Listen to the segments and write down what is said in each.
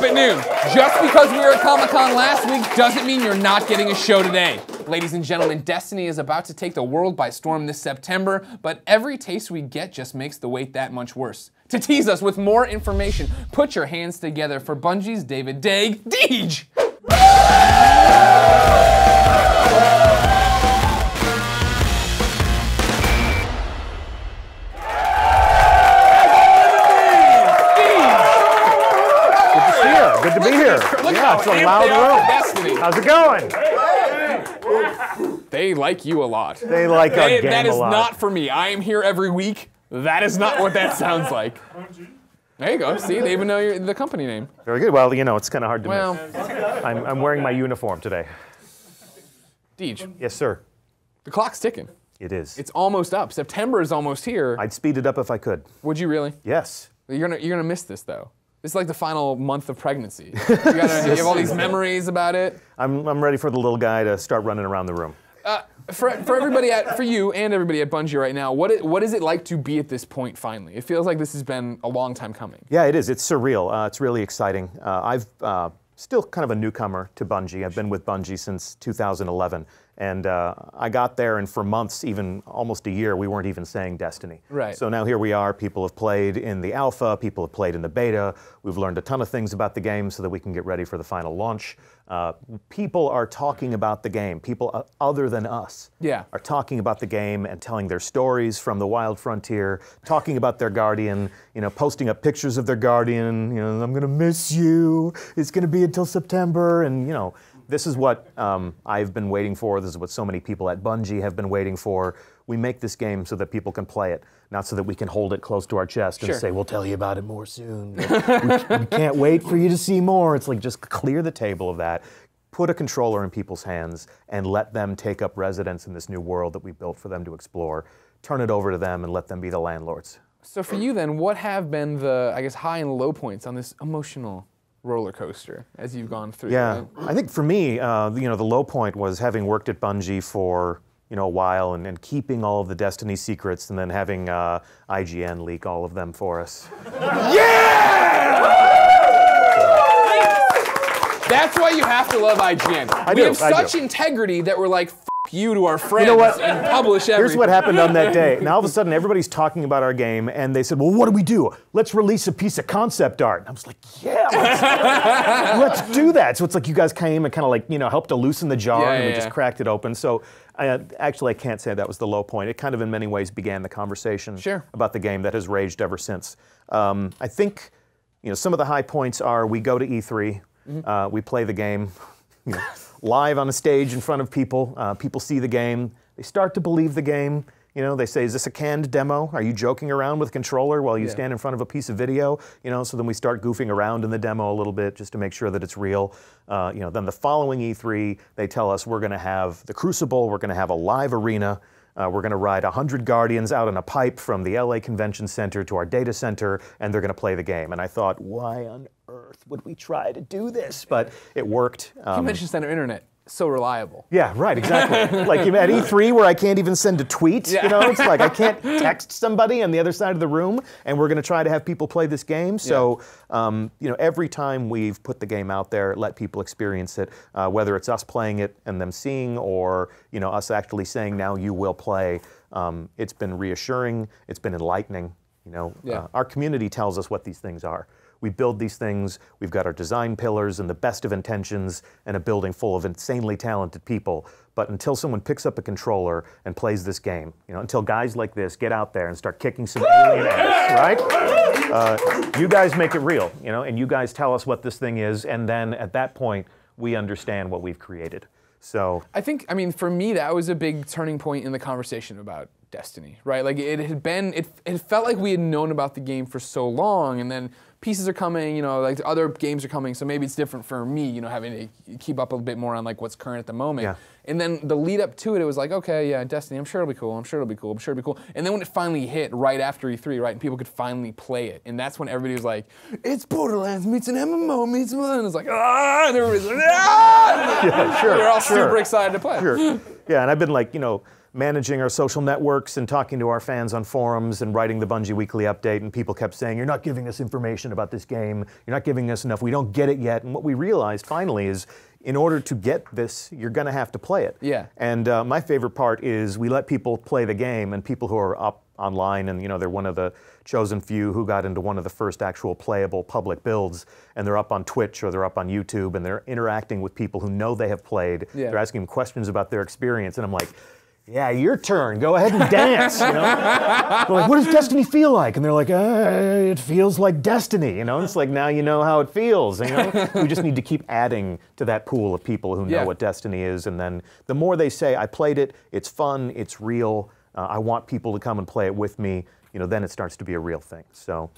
up at noon. Just because we were at Comic-Con last week doesn't mean you're not getting a show today. Ladies and gentlemen, Destiny is about to take the world by storm this September, but every taste we get just makes the wait that much worse. To tease us with more information, put your hands together for Bungie's David Daig, Deej! Good to be here. Yeah, it's a loud room. How's it going? They like you a lot. They like our game That is a lot. not for me. I am here every week. That is not what that sounds like. There you go. See, they even know the company name. Very good. Well, you know, it's kind of hard to miss. I'm wearing my uniform today. Deej. Yes, sir. The clock's ticking. It is. It's almost up. September is almost here. I'd speed it up if I could. Would you really? Yes. You're gonna miss this though. This is like the final month of pregnancy. You have all these memories about it. I'm ready for the little guy to start running around the room. For everybody for you and everybody at Bungie right now, what is it like to be at this point finally? It feels like this has been a long time coming. Yeah, it is. It's surreal. It's really exciting. I've still kind of a newcomer to Bungie. I've been with Bungie since 2011. And I got there, and for months, even almost a year, we weren't even saying Destiny. Right. So now here we are. People have played in the alpha. People have played in the beta. We've learned a ton of things about the game so that we can get ready for the final launch. People are talking about the game. People other than us are talking about the game and telling their stories from the wild frontier, talking about their Guardian, you know, posting up pictures of their Guardian. You know, I'm going to miss you. It's going to be until September, and you know. This is what I've been waiting for. This is what so many people at Bungie have been waiting for. We make this game so that people can play it, not so that we can hold it close to our chest and say, we'll tell you about it more soon. we can't wait for you to see more. It's like, just clear the table of that. Put a controller in people's hands and let them take up residence in this new world that we built for them to explore. Turn it over to them and let them be the landlords. So for you then, what have been the, I guess, high and low points on this emotional roller coaster as you've gone through? Yeah, right? I think for me, you know, the low point was having worked at Bungie for a while and keeping all of the Destiny secrets, and then having IGN leak all of them for us. Yeah! That's why you have to love IGN. We have such integrity that we're like, F you to our friends, you know what? And publish everything. Here's what happened on that day. Now all of a sudden everybody's talking about our game, and they said, well, what do we do? Let's release a piece of concept art. And I was like, yeah, let's do that. So it's like you guys came and kind of like, you know, helped to loosen the jar, and we just cracked it open. So actually I can't say that was the low point. It kind of in many ways began the conversation about the game that has raged ever since. I think, you know, some of the high points are we go to E3, we play the game, you know, live on a stage in front of people. People see the game. They start to believe the game. You know, they say, is this a canned demo? Are you joking around with a controller while you stand in front of a piece of video? You know, so then we start goofing around in the demo a little bit just to make sure that it's real. You know, then the following E3, they tell us we're going to have the Crucible, we're going to have a live arena, we're going to ride 100 Guardians out on a pipe from the LA Convention Center to our data center, and they're going to play the game. And I thought, why on earth would we try to do this? But it worked. Convention Center Internet, so reliable. Yeah, right, exactly. Like at E3 where I can't even send a tweet, you know, it's like I can't text somebody on the other side of the room, and we're going to try to have people play this game. So, you know, every time we've put the game out there, let people experience it, whether it's us playing it and them seeing, or, you know, us actually saying, now you will play. It's been reassuring, it's been enlightening. You know, our community tells us what these things are. We build these things, we've got our design pillars and the best of intentions and a building full of insanely talented people. But until someone picks up a controller and plays this game, you know, until guys like this get out there and start kicking some alien ass, right? You guys make it real, you know, and you guys tell us what this thing is, and then at that point, we understand what we've created. So I think, I mean, for me, that was a big turning point in the conversation about Destiny, right? Like it had been, it felt like we had known about the game for so long, and then pieces are coming, you know, like other games are coming, so maybe it's different for me, you know, having to keep up a bit more on like what's current at the moment. Yeah. And then the lead up to it, it was like, okay, yeah, Destiny, I'm sure it'll be cool, I'm sure it'll be cool, I'm sure it'll be cool. And then when it finally hit right after E3, right, and people could finally play it, and that's when everybody was like, it's Borderlands meets an MMO meets one, and it's like, ah, and everybody's like, ah! Yeah, sure. They're all super excited to play. Sure. Yeah, and I've been like, you know, managing our social networks and talking to our fans on forums and writing the Bungie Weekly Update, and people kept saying, you're not giving us information about this game, you're not giving us enough, we don't get it yet. And what we realized finally is, in order to get this, you're going to have to play it. Yeah. And my favorite part is we let people play the game, and people who are up online, and they're one of the chosen few who got into one of the first actual playable public builds, and they're up on Twitch or they're up on YouTube, and they're interacting with people who know they have played. Yeah. They're asking them questions about their experience, and I'm like, yeah, your turn. Go ahead and dance. They're like, what does Destiny feel like? And they're like, it feels like Destiny. And it's like, now you know how it feels. We just need to keep adding to that pool of people who know what Destiny is. And then the more they say, I played it, it's fun, it's real, I want people to come and play it with me, then it starts to be a real thing. So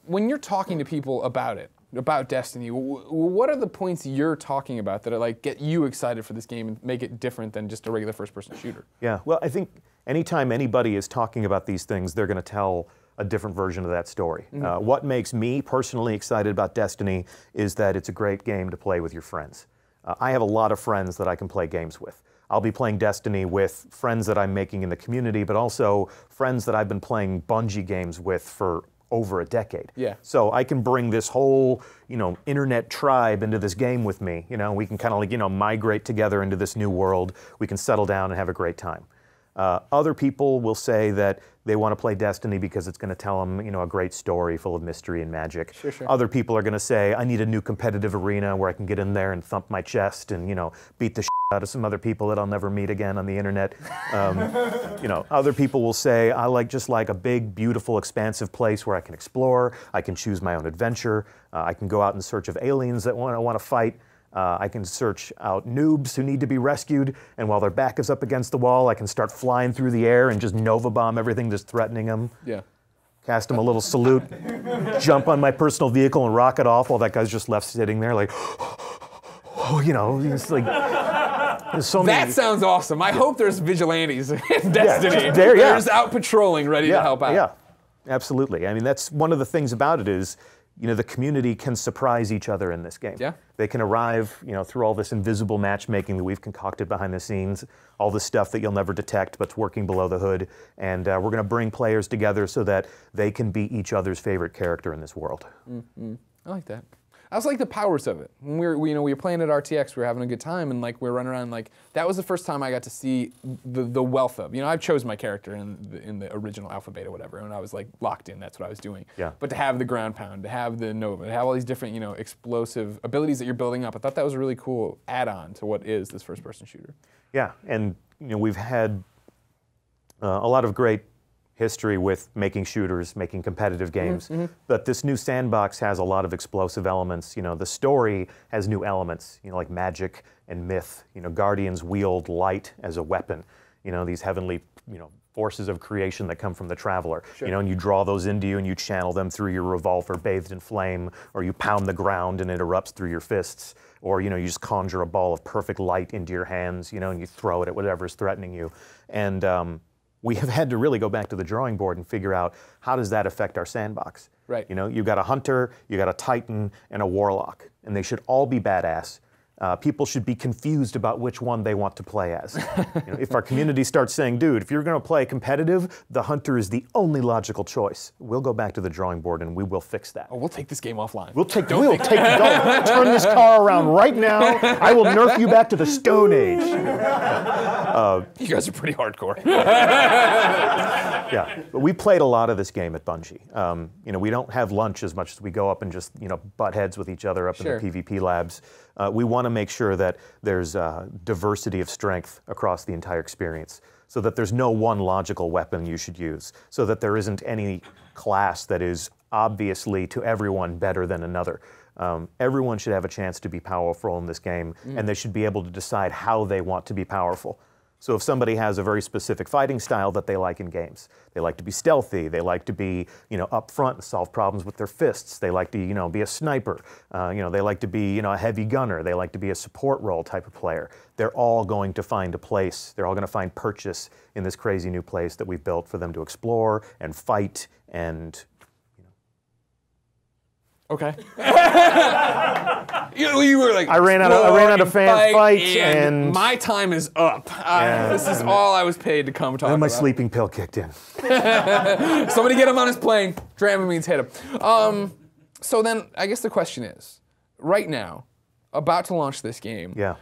when you're talking to people about it, about Destiny, what are the points you're talking about that are like get you excited for this game and make it different than just a regular first-person shooter? Yeah, well, I think anytime anybody is talking about these things, they're going to tell a different version of that story. What makes me personally excited about Destiny is that it's a great game to play with your friends. I have a lot of friends that I can play games with. I'll be playing Destiny with friends that I'm making in the community, but also friends that I've been playing Bungie games with for over a decade. Yeah. So I can bring this whole, internet tribe into this game with me. We can kind of like, migrate together into this new world. We can settle down and have a great time. Other people will say that they want to play Destiny because it's going to tell them, a great story full of mystery and magic. Sure, sure. Other people are going to say, I need a new competitive arena where I can get in there and thump my chest and, beat the out of some other people that I'll never meet again on the internet. Other people will say, I just like a big, beautiful, expansive place where I can explore, I can choose my own adventure, I can go out in search of aliens that I want to fight, I can search out noobs who need to be rescued, and while their back is up against the wall, I can start flying through the air and just Nova bomb everything that's threatening them. Yeah. Cast them a little salute, jump on my personal vehicle and rocket off while that guy's just left sitting there like, it's like, there's so many. That sounds awesome. I hope there's vigilantes in Destiny. Yeah, They're just out patrolling, ready to help out. Yeah, absolutely. I mean, that's one of the things about it is, the community can surprise each other in this game. Yeah. They can arrive, through all this invisible matchmaking that we've concocted behind the scenes, all this stuff that you'll never detect but's working below the hood, and we're going to bring players together so that they can be each other's favorite character in this world. Mm-hmm. I like that. I also like the powers of it. When we were playing at RTX, we were having a good time, and we were running around. That was the first time I got to see the wealth of. I chose my character in the original alpha beta, whatever, and I was locked in. That's what I was doing. Yeah. But to have the ground pound, to have the Nova, to have all these different explosive abilities that you're building up, I thought that was a really cool add-on to what is this first-person shooter. Yeah, and we've had a lot of great history with making shooters, making competitive games, but this new sandbox has a lot of explosive elements. The story has new elements, like magic and myth. Guardians wield light as a weapon. These heavenly, forces of creation that come from the Traveler. Sure. And you draw those into you and you channel them through your revolver bathed in flame, or you pound the ground and it erupts through your fists, or you just conjure a ball of perfect light into your hands, and you throw it at whatever's threatening you. And we have had to really go back to the drawing board and figure out how does that affect our sandbox. Right. You've got a hunter, you got a titan, and a warlock, and they should all be badass. People should be confused about which one they want to play as. If our community starts saying, dude, if you're going to play competitive, the hunter is the only logical choice, we'll go back to the drawing board and we will fix that. Oh, we'll take this game offline. We'll turn this car around right now. I will nerf you back to the Stone Age. You guys are pretty hardcore. Yeah, but we played a lot of this game at Bungie. We don't have lunch as much as we go up and just butt heads with each other up in the PvP labs. We want to make sure that there's diversity of strength across the entire experience, so that there's no one logical weapon you should use, so that there isn't any class that is obviously to everyone better than another. Everyone should have a chance to be powerful in this game, and they should be able to decide how they want to be powerful. So if somebody has a very specific fighting style that they like in games, they like to be stealthy, they like to be, up front and solve problems with their fists, they like to, be a sniper, they like to be, a heavy gunner, they like to be a support role type of player. They're all going to find a place, they're all going to find purchase in this crazy new place that we've built for them to explore and fight and, Okay. you were like, I ran out of fan fight, and my time is up. This is all I was paid to come talk about. Then my sleeping pill kicked in. Somebody get him on his plane. Dramamines hit him. So then, I guess the question is, right now, about to launch this game. Yeah.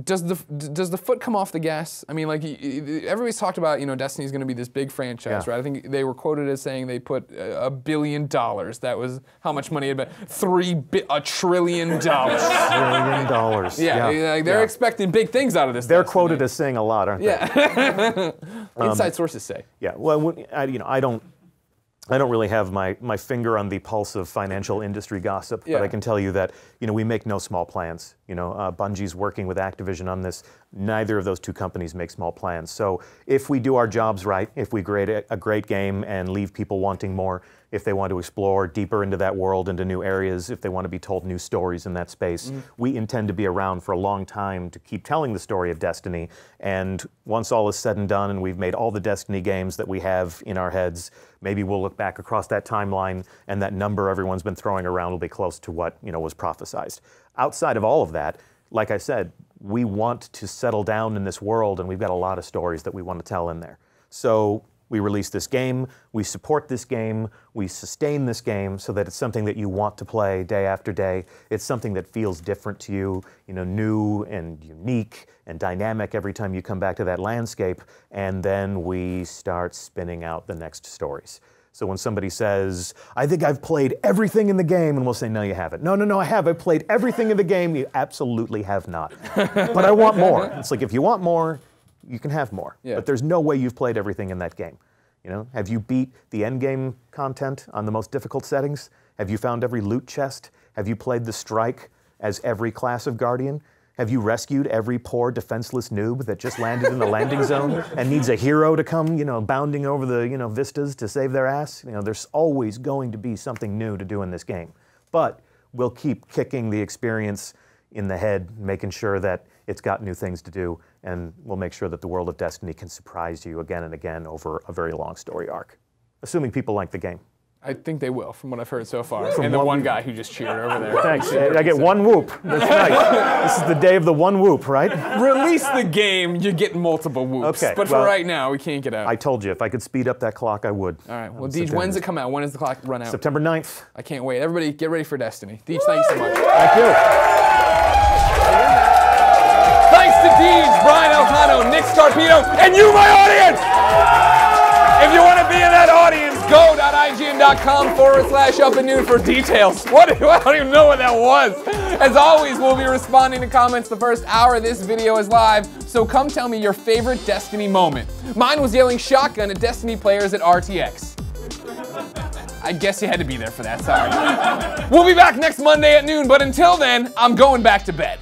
Does the foot come off the gas? I mean, like everybody's talked about, Destiny's going to be this big franchise, right? I think they were quoted as saying they put $1 billion. That was how much money it had been. $1 trillion. $1 trillion. Yeah, like they're expecting big things out of this. They're quoted as saying a lot, aren't they? Yeah. Inside sources say. Yeah. Well, I don't really have my finger on the pulse of financial industry gossip, but I can tell you that we make no small plans. Bungie's working with Activision on this. Neither of those two companies make small plans. So if we do our jobs right, if we create a great game and leave people wanting more, if they want to explore deeper into that world, into new areas, if they want to be told new stories in that space, we intend to be around for a long time to keep telling the story of Destiny. And once all is said and done and we've made all the Destiny games that we have in our heads, maybe we'll look back across that timeline and that number everyone's been throwing around will be close to what was prophesized. Outside of all of that, like I said, we want to settle down in this world, and we've got a lot of stories that we want to tell in there. So we release this game, we support this game, we sustain this game so that it's something that you want to play day after day. It's something that feels different to you, new and unique and dynamic every time you come back to that landscape, and then we start spinning out the next stories. So when somebody says, I think I've played everything in the game, and we'll say, no, you haven't. No, I have. I've played everything in the game. You absolutely have not. But I want more. It's like, if you want more, you can have more. Yeah. But there's no way you've played everything in that game. Have you beat the end game content on the most difficult settings? Have you found every loot chest? Have you played the Strike as every class of Guardian? Have you rescued every poor defenseless noob that just landed in the landing zone and needs a hero to come, bounding over the, vistas to save their ass? There's always going to be something new to do in this game. But we'll keep kicking the experience in the head, making sure that it's got new things to do, and we'll make sure that the world of Destiny can surprise you again and again over a very long story arc. Assuming people like the game. I think they will, from what I've heard so far. And the one guy who just cheered over there. Thanks. I get one whoop. That's nice. This is the day of the one whoop, right? Release the game, you get multiple whoops. Okay. But for right now, we can't get out. I told you, if I could speed up that clock, I would. All right. Well, Deej, when's it come out? When does the clock run out? September 9th. I can't wait. Everybody, get ready for Destiny. Deej, thank you so much. Thank you. Thanks to Deej, Brian Elcano, Nick Scarpino, and you, my audience! If you want to be in that audience, go.ign.com/up at noon for details. I don't even know what that was. As always, we'll be responding to comments the first hour of this video is live, so come tell me your favorite Destiny moment. Mine was yelling shotgun at Destiny players at RTX. I guess you had to be there for that, sorry. We'll be back next Monday at noon, but until then, I'm going back to bed.